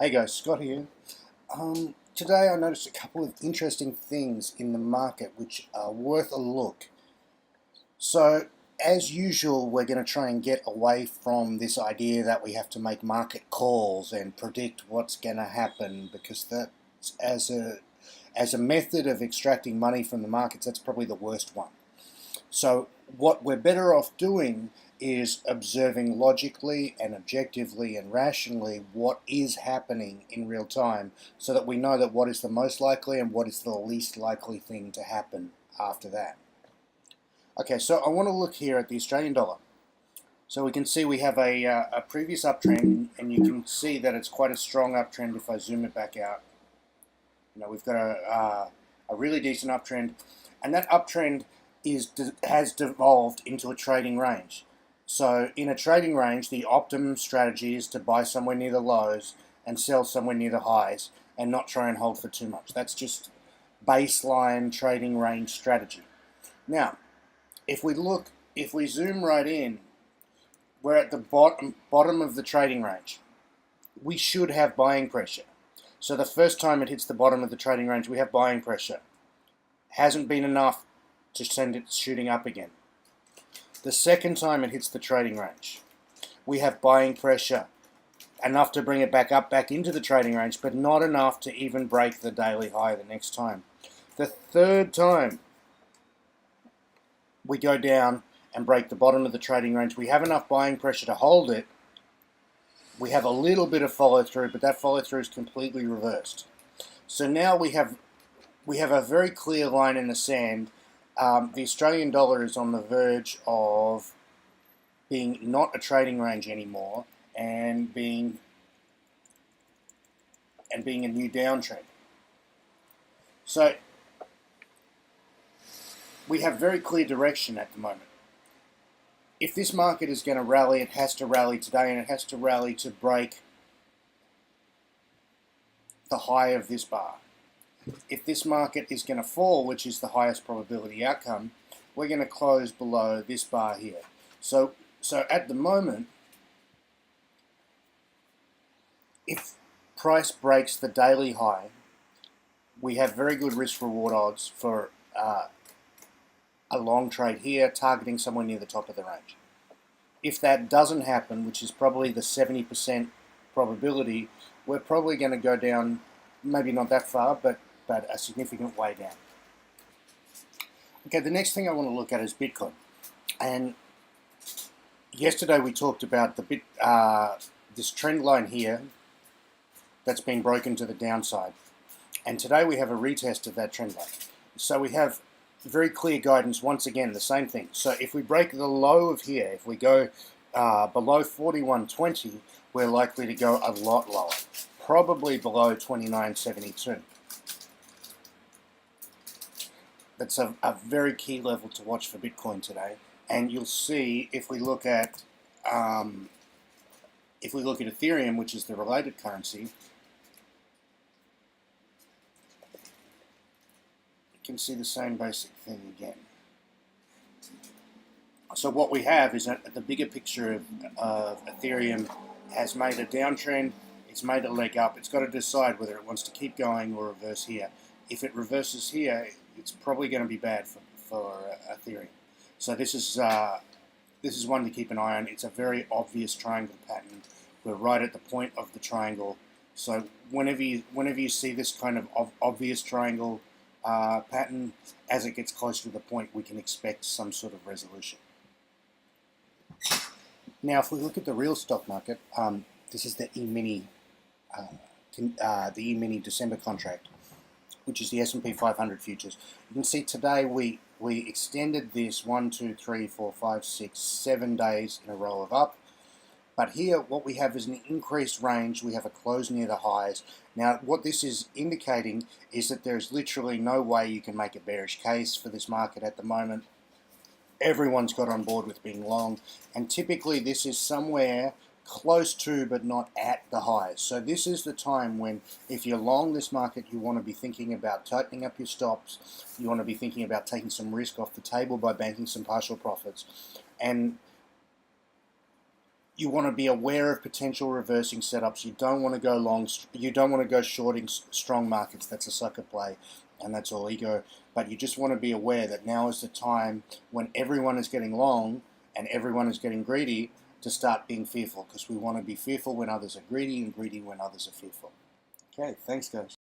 Hey guys, Scott here. Today I noticed a couple of interesting things in the market which are worth a look. So, as usual, we're going to try and get away from this idea that we have to make market calls and predict what's going to happen, because that's as a method of extracting money from the markets, that's probably the worst one. So what we're better off doing is observing logically and objectively and rationally what is happening in real time, so that we know that what is the most likely and what is the least likely thing to happen after that. Okay, so I want to look here at the Australian dollar. So we can see we have a previous uptrend, and you can see that it's quite a strong uptrend if I zoom it back out. We've got a really decent uptrend, and that uptrend has devolved into a trading range. So in a trading range, the optimum strategy is to buy somewhere near the lows and sell somewhere near the highs, and not try and hold for too much. That's just baseline trading range strategy. Now, if we zoom right in, we're at the bottom of the trading range. We should have buying pressure. So the first time it hits the bottom of the trading range, we have buying pressure. Hasn't been enough to send it shooting up again. The second time it hits the trading range, we have buying pressure, enough to bring it back into the trading range, but not enough to even break the daily high the next time. The third time we go down and break the bottom of the trading range, we have enough buying pressure to hold it. We have a little bit of follow through, but that follow through is completely reversed. So now we have a very clear line in the sand. The Australian dollar is on the verge of being not a trading range anymore, and being a new downtrend. So we have very clear direction at the moment. If this market is going to rally, it has to rally today, and it has to rally to break the high of this bar. If this market is going to fall, which is the highest probability outcome, we're going to close below this bar here. So at the moment, if price breaks the daily high, we have very good risk-reward odds for a long trade here, targeting somewhere near the top of the range. If that doesn't happen, which is probably the 70% probability, we're probably going to go down, maybe not that far, but a significant way down. Okay, the next thing I want to look at is Bitcoin. And yesterday we talked about this trend line here that's been broken to the downside. And today we have a retest of that trend line. So we have very clear guidance, once again, the same thing. So if we break the low of here, if we go below 41.20, we're likely to go a lot lower, probably below 29.72. That's a very key level to watch for Bitcoin today. And you'll see if we look at Ethereum, which is the related currency, can see the same basic thing again. So what we have is that the bigger picture of Ethereum has made a downtrend, it's made a leg up, it's got to decide whether it wants to keep going or reverse here. If it reverses here, it's probably going to be bad for Ethereum. So this is one to keep an eye on. It's a very obvious triangle pattern. We're right at the point of the triangle. So whenever you see this kind of obvious triangle pattern, as it gets closer to the point, we can expect some sort of resolution. Now, if we look at the real stock market, this is the E-mini December contract, which is the S&P 500 futures. You can see today we extended this 1, 2, 3, 4, 5, 6, 7 days in a row of up. But here, what we have is an increased range. We have a close near the highs. Now, what this is indicating is that there's literally no way you can make a bearish case for this market at the moment. Everyone's got on board with being long, and typically this is somewhere close to but not at the highs. So this is the time when, if you're long this market, you want to be thinking about tightening up your stops. You want to be thinking about taking some risk off the table by banking some partial profits. And you want to be aware of potential reversing setups. You don't want to go long. You don't want to go shorting strong markets. That's a sucker play, and that's all ego. But you just want to be aware that now is the time when everyone is getting long and everyone is getting greedy to start being fearful, because we want to be fearful when others are greedy and greedy when others are fearful. Okay, thanks guys.